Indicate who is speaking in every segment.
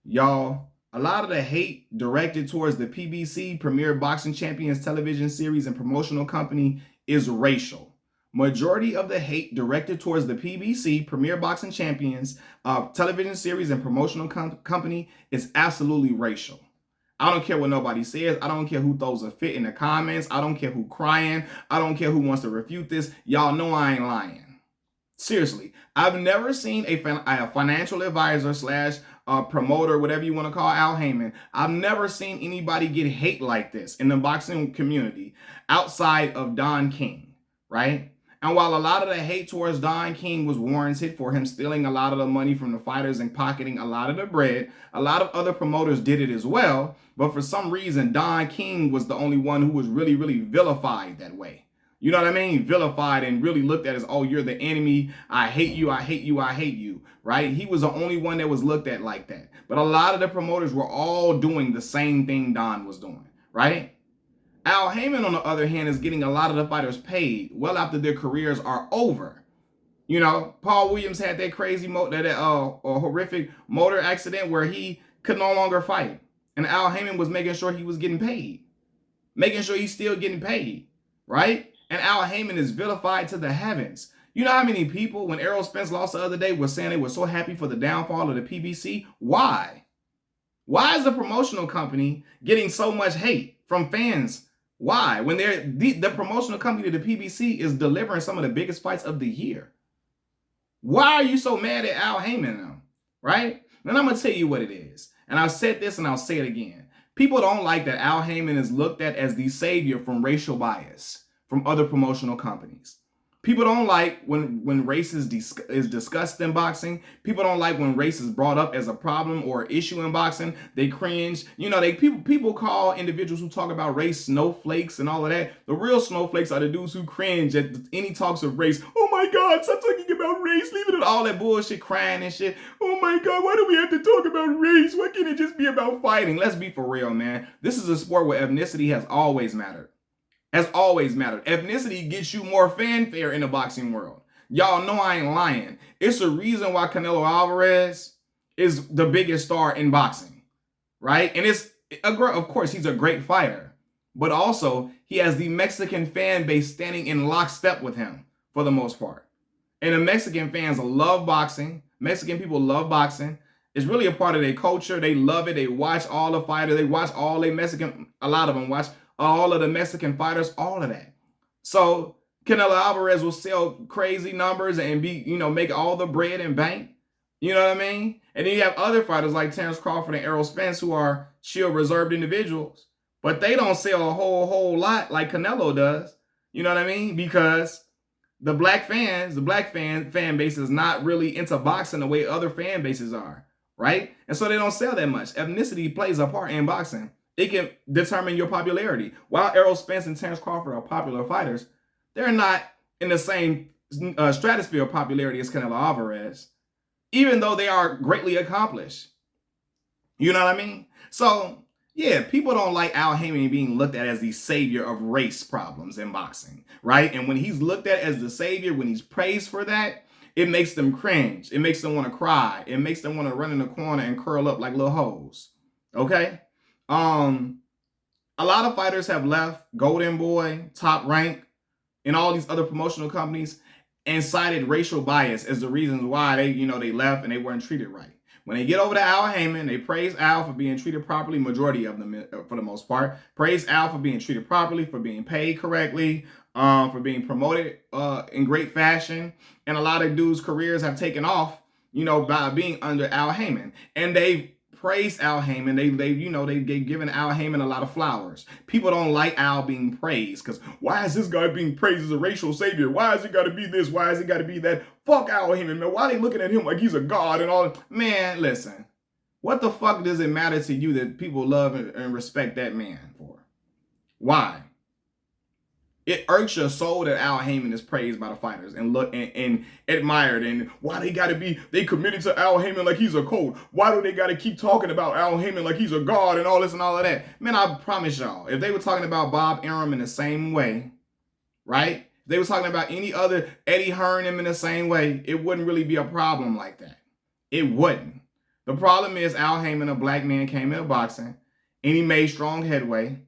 Speaker 1: Y'all, a lot of the hate directed towards the PBC, Premier Boxing Champions television series and promotional company, is racial. Majority of the hate directed towards the PBC, Premier Boxing Champions television series and promotional company is absolutely racial. I don't care what nobody says. I don't care who throws a fit in the comments. I don't care who crying. I don't care who wants to refute this. Y'all know I ain't lying. Seriously, I've never seen a financial advisor slash promoter, whatever you want to call Al Haymon. I've never seen anybody get hate like this in the boxing community outside of Don King, right? And while a lot of the hate towards Don King was warranted for him stealing a lot of the money from the fighters and pocketing a lot of the bread, a lot of other promoters did it as well. But for some reason, Don King was the only one who was really, really vilified that way. You know what I mean? Vilified and really looked at as, oh, you're the enemy. I hate you. I hate you. I hate you. Right? He was the only one that was looked at like that. But a lot of the promoters were all doing the same thing Don was doing. Right? Al Haymon, on the other hand, is getting a lot of the fighters paid well after their careers are over. You know, Paul Williams had that crazy, horrific motor accident where he could no longer fight. And Al Haymon was making sure he was getting paid. Making sure he's still getting paid. Right? And Al Haymon is vilified to the heavens. You know how many people, when Errol Spence lost the other day, were saying they were so happy for the downfall of the PBC? Why? Why is the promotional company getting so much hate from fans? Why? When the promotional company to the PBC is delivering some of the biggest fights of the year. Why are you so mad at Al Haymon now? Right? And I'm going to tell you what it is. And I've said this and I'll say it again. People don't like that Al Haymon is looked at as the savior from racial bias from other promotional companies. People don't like when race is discussed in boxing. People don't like when race is brought up as a problem or issue in boxing. They cringe. You know, people call individuals who talk about race snowflakes and all of that. The real snowflakes are the dudes who cringe at any talks of race. Oh my God, stop talking about race. Leave it at all that bullshit, crying and shit. Oh my God, why do we have to talk about race? Why can't it just be about fighting? Let's be for real, man. This is a sport where ethnicity has always mattered. Has always mattered. Ethnicity gets you more fanfare in the boxing world. Y'all know I ain't lying. It's a reason why Canelo Alvarez is the biggest star in boxing, right? And of course, he's a great fighter, but also he has the Mexican fan base standing in lockstep with him for the most part. And the Mexican fans love boxing. Mexican people love boxing. It's really a part of their culture. They love it. They watch all the fighters. They watch all the Mexican, a lot of them watch all of the Mexican fighters, all of that. So Canelo Alvarez will sell crazy numbers and make all the bread and bank. You know what I mean? And then you have other fighters like Terrence Crawford and Errol Spence who are chill, reserved individuals, but they don't sell a whole lot like Canelo does. You know what I mean? Because the black fan base is not really into boxing the way other fan bases are, right? And so they don't sell that much. Ethnicity plays a part in boxing. It can determine your popularity. While Errol Spence and Terrence Crawford are popular fighters, they're not in the same stratosphere of popularity as Canelo Alvarez, even though they are greatly accomplished. You know what I mean? So, yeah, people don't like Al Haymon being looked at as the savior of race problems in boxing, right? And when he's looked at as the savior, when he's praised for that, it makes them cringe. It makes them want to cry. It makes them want to run in the corner and curl up like little hoes. Okay? A lot of fighters have left Golden Boy, Top Rank, and all these other promotional companies and cited racial bias as the reasons why they left and they weren't treated right. When they get over to Al Haymon, they praise Al for being treated properly. Majority of them, for the most part, praise Al for being treated properly, for being paid correctly, for being promoted in great fashion. And a lot of dudes' careers have taken off, by being under Al Haymon. And they've praised Al Haymon. They've given Al Haymon a lot of flowers. People don't like Al being praised because why is this guy being praised as a racial savior? Why has it got to be this? Why has it got to be that? Fuck Al Haymon, man. Why are they looking at him like he's a god and all? Man, listen. What the fuck does it matter to you that people love and respect that man for? Why? It irks your soul that Al Haymon is praised by the fighters and admired, and why they committed to Al Haymon like he's a cult. Why do they got to keep talking about Al Haymon like he's a god and all this and all of that? Man, I promise y'all, if they were talking about Bob Arum in the same way, right? If they were talking about any other Eddie Hearn in the same way, it wouldn't really be a problem like that. It wouldn't. The problem is Al Haymon, a black man, came into boxing and he made strong headway,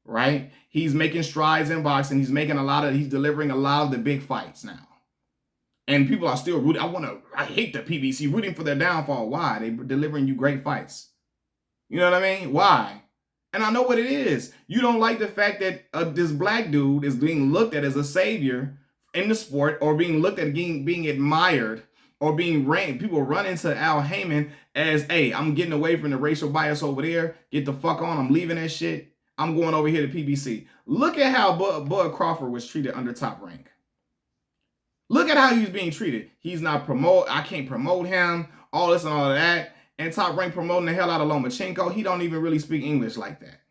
Speaker 1: right? He's making strides in boxing. He's delivering a lot of the big fights now. And people are still rooting. I hate the PBC, rooting for their downfall. Why? They're delivering you great fights. You know what I mean? Why? And I know what it is. You don't like the fact that this black dude is being looked at as a savior in the sport, or being looked at being admired, or people run into Al Haymon as, hey, I'm getting away from the racial bias over there. Get the fuck on. I'm leaving that shit. I'm going over here to PBC. Look at how Bud Crawford was treated under Top Rank. Look at how he was being treated. He's not I can't promote him, all this and all of that. And Top Rank promoting the hell out of Lomachenko. He don't even really speak English like that.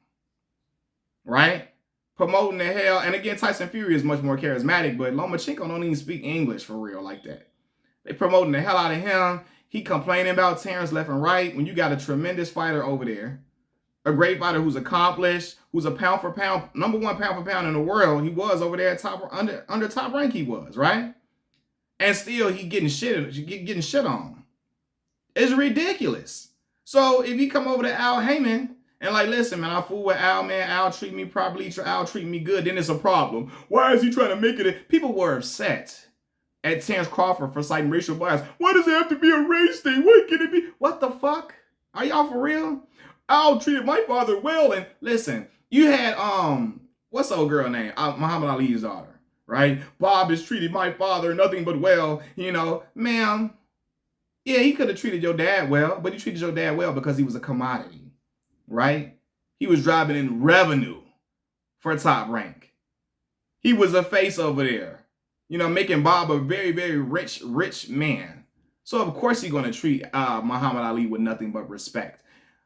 Speaker 1: Right? Promoting the hell. And again, Tyson Fury is much more charismatic, but Lomachenko don't even speak English for real like that. They promoting the hell out of him. He complaining about Terrence left and right when you got a tremendous fighter over there. A great fighter who's accomplished, who's a pound for pound, number one pound for pound in the world. He was over there at under Top Rank, he was, right? And still he getting shit on. It's ridiculous. So if you come over to Al Haymon and like, listen, man, I fool with Al, man. Al treat me properly. Al treat me good. Then it's a problem. Why is he trying to make it? People were upset at Terrence Crawford for citing racial bias. Why does it have to be a race thing? Why can't it be? What the fuck? Are y'all for real? Al treated my father well. And listen, you had, what's the old girl name? Muhammad Ali's daughter, right? Bob has treated my father nothing but well, you know, ma'am. Yeah, he could have treated your dad well, but he treated your dad well because he was a commodity, right? He was driving in revenue for Top Rank. He was a face over there, you know, making Bob a very, very rich man. So of course he's going to treat Muhammad Ali with nothing but respect.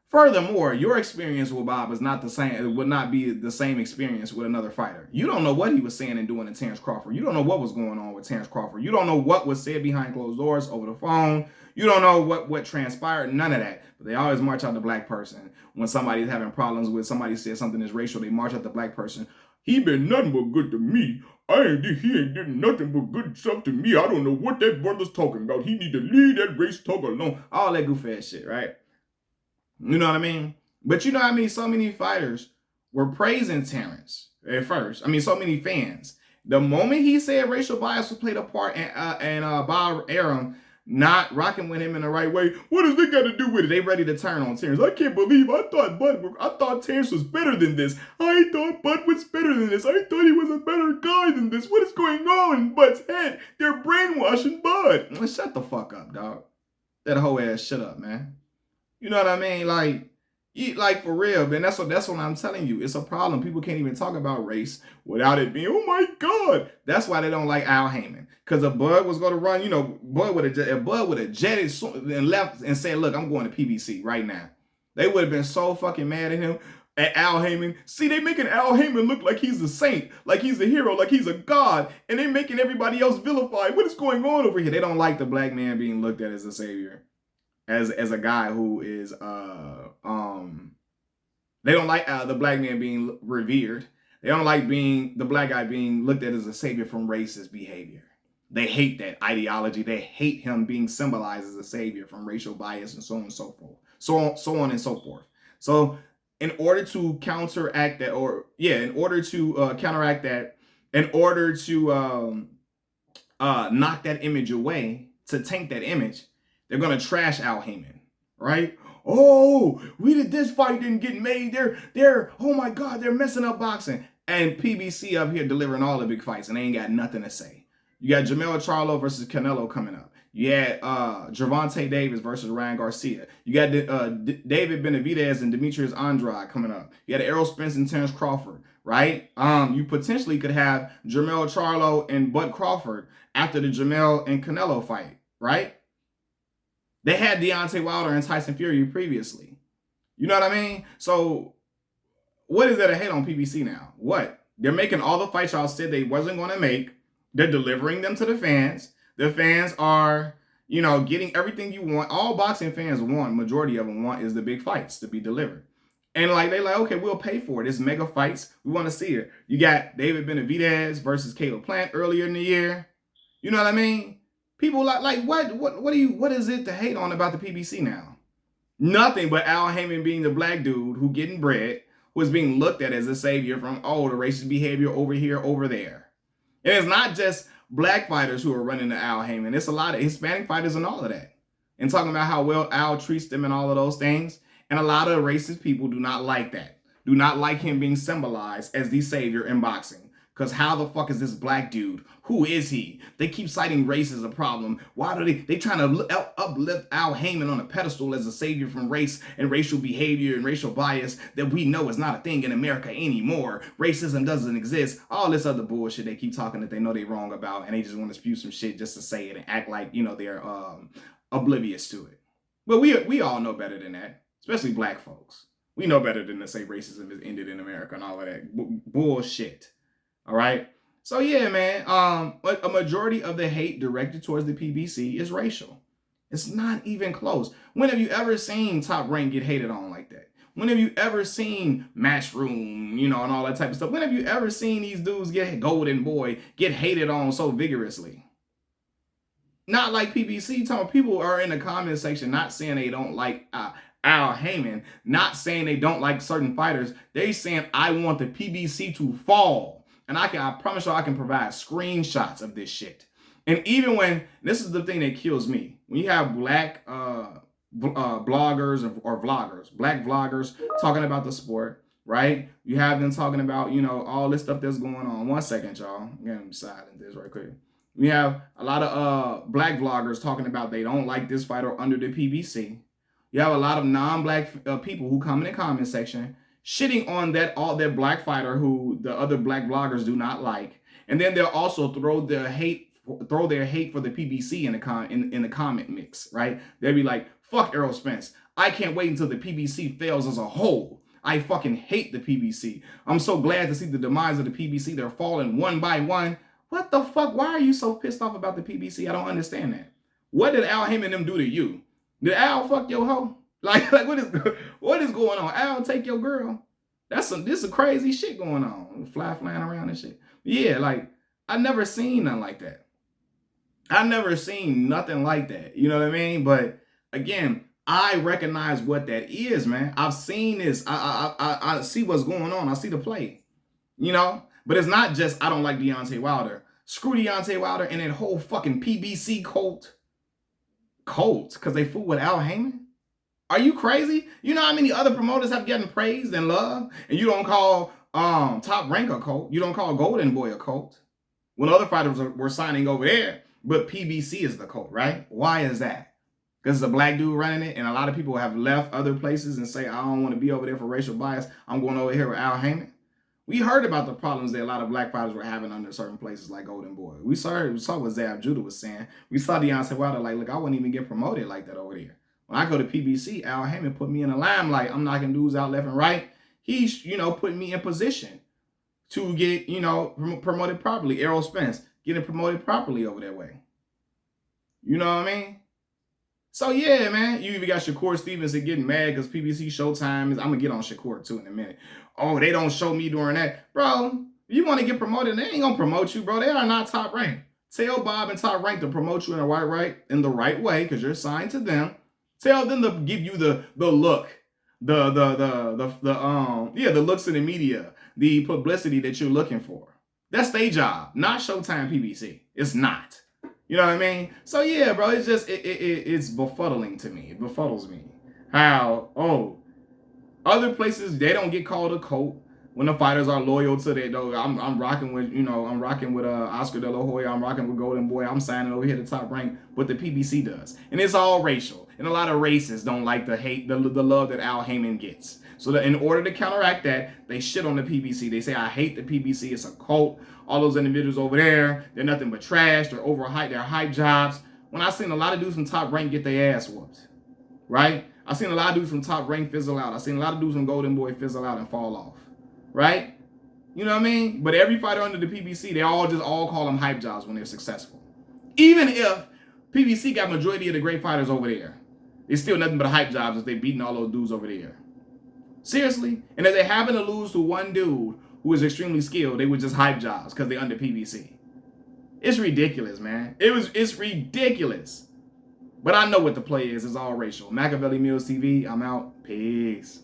Speaker 1: Furthermore, your experience with Bob is not the same. It would not be the same experience with another fighter. You don't know what he was saying and doing to Terrence Crawford. You don't know what was going on with Terrence Crawford. You don't know what was said behind closed doors over the phone. You don't know what transpired. None of that. But they always march out the black person. When somebody's having problems with somebody says something that's racial, they march out the black person. He been nothing but good to me. He ain't did nothing but good stuff to me. I don't know what that brother's talking about. He need to leave that race talk alone. All that goofy ass shit, right? You know what I mean? But you know what I mean? So many fighters were praising Terrence at first. I mean, so many fans. The moment he said racial bias played a part and Bob Arum not rocking with him in the right way, what does that got to do with it? They ready to turn on Terrence. I can't believe I thought Terrence was better than this. I thought Bud was better than this. I thought he was a better guy than this. What is going on in Bud's head? They're brainwashing Bud. Shut the fuck up, dog. That whole ass shut up, man. You know what I mean? Like for real, man. That's what I'm telling you. It's a problem. People can't even talk about race without it being, oh my God. That's why they don't like Al Haymon. Because if Bud was going to run, you know, Bud would have jetted and left and said, look, I'm going to PBC right now. They would have been so fucking mad at him, at Al Haymon. See, they making Al Haymon look like he's a saint, like he's a hero, like he's a god, and they making everybody else vilified. What is going on over here? They don't like the black man being looked at as a savior. As a guy who is they don't like the black man being revered. They don't like the black guy being looked at as a savior from racist behavior. They hate that ideology. They hate him being symbolized as a savior from racial bias and so on and so forth. So on and so forth. So in order to counteract that, in order to knock that image away, to tank that image, they're going to trash Al Haymon, right? Oh, this fight didn't get made. Oh my God, they're messing up boxing. And PBC up here delivering all the big fights and they ain't got nothing to say. You got Jamel Charlo versus Canelo coming up. You had Gervonta Davis versus Ryan Garcia. You got David Benavidez and Demetrius Andrade coming up. You got Errol Spence and Terrence Crawford, right? You potentially could have Jamel Charlo and Bud Crawford after the Jamel and Canelo fight, right? They had Deontay Wilder and Tyson Fury previously. You know what I mean? So what is there to hate on PBC now? What? They're making all the fights y'all said they wasn't going to make. They're delivering them to the fans. The fans are, you know, getting everything you want. All boxing fans want, majority of them want, is the big fights to be delivered. And they're like, okay, we'll pay for it. It's mega fights. We want to see it. You got David Benavidez versus Caleb Plant earlier in the year. You know what I mean? People what is it to hate on about the PBC now? Nothing but Al Haymon being the black dude who getting bread, who is being looked at as a savior from, oh, the racist behavior over here, over there. And it's not just black fighters who are running to Al Haymon. It's a lot of Hispanic fighters and all of that. And talking about how well Al treats them and all of those things. And a lot of racist people do not like that. Do not like him being symbolized as the savior in boxing. Because how the fuck is this black dude? Who is he? They keep citing race as a problem. Why do they trying to uplift Al Haymon on a pedestal as a savior from race and racial behavior and racial bias that we know is not a thing in America anymore. Racism doesn't exist. All this other bullshit they keep talking that they know they're wrong about, and they just want to spew some shit just to say it and act like, you know, they're oblivious to it. But we all know better than that, especially black folks. We know better than to say racism is ended in America and all of that bullshit. All right. So yeah, man. A majority of the hate directed towards the PBC is racial. It's not even close. When have you ever seen Top Rank get hated on like that? When have you ever seen Matchroom, you know, and all that type of stuff? When have you ever seen these dudes get Golden Boy get hated on so vigorously? Not like PBC. Talking people are in the comment section not saying they don't like Al Haymon, not saying they don't like certain fighters. They saying I want the PBC to fall. And I promise you I can provide screenshots of this shit. And even when, this is the thing that kills me, when you have black bloggers or vloggers, black vloggers talking about the sport, right? You have them talking about, you know, all this stuff that's going on. 1 second, y'all. I'm going to silence this right quick. We have a lot of black vloggers talking about they don't like this fighter under the PBC. You have a lot of non-black people who come in the comment section shitting on that black fighter who the other black vloggers do not like, and then they'll also throw their hate for the PBC in the comment mix, right? They'll be like, "Fuck Errol Spence. I can't wait until the PBC fails as a whole. I fucking hate the PBC. I'm so glad to see the demise of the PBC. They're falling one by one." What the fuck? Why are you so pissed off about the PBC? I don't understand that. What did Al Haymon them do to you? Did Al fuck your hoe? Like what is going on? Al take your girl. This is crazy shit going on. Flying around and shit. Yeah, like I never seen nothing like that. I never seen nothing like that. You know what I mean? But again, I recognize what that is, man. I've seen this. I see what's going on. I see the play. You know? But it's not just I don't like Deontay Wilder. Screw Deontay Wilder and that whole fucking PBC cult. Because they fool with Al Haymon? Are you crazy? You know how many other promoters have gotten praised and love? And you don't call Top Rank a cult. You don't call Golden Boy a cult. When other fighters were signing over there. But PBC is the cult, right? Why is that? Because it's a black dude running it. And a lot of people have left other places and say, I don't want to be over there for racial bias. I'm going over here with Al Haymon. We heard about the problems that a lot of black fighters were having under certain places like Golden Boy. We saw what Zab Judah was saying. We saw Deontay Wilder like, look, I wouldn't even get promoted like that over there. When I go to PBC, Al Haymon put me in the limelight. I'm knocking dudes out left and right. He's, you know, putting me in position to get, you know, promoted properly. Errol Spence getting promoted properly over that way. You know what I mean? So, yeah, man. You even got Shakur Stevenson getting mad because PBC Showtime is... I'm going to get on Shakur, too, in a minute. Oh, they don't show me during that. Bro, you want to get promoted, they ain't going to promote you, bro. They are not Top Rank. Tell Bob and Top Rank to promote you in the right way because you're signed to them. Tell them to give you the look, the looks in the media, the publicity that you're looking for. That's their job, not Showtime PBC. It's not. You know what I mean? So yeah, bro, it's just it's befuddling to me. It befuddles me how other places they don't get called a cult when the fighters are loyal to their dog. I'm rocking with Oscar De La Hoya. I'm rocking with Golden Boy. I'm signing over here to Top Rank, but the PBC does, and it's all racial. And a lot of racists don't like the love that Al Haymon gets. So that in order to counteract that, they shit on the PBC. They say, I hate the PBC. It's a cult. All those individuals over there, they're nothing but trash. They're overhyped. They're hype jobs. When I seen a lot of dudes from Top Rank get their ass whooped, right? I seen a lot of dudes from Top Rank fizzle out. I seen a lot of dudes from Golden Boy fizzle out and fall off, right? You know what I mean? But every fighter under the PBC, they all call them hype jobs when they're successful. Even if PBC got majority of the great fighters over there, it's still nothing but hype jobs if they beating all those dudes over there. Seriously? And if they happen to lose to one dude who is extremely skilled, they were just hype jobs because they're under PBC. It's ridiculous, man. It's ridiculous. But I know what the play is. It's all racial. Machiavelli Mills TV, I'm out. Peace.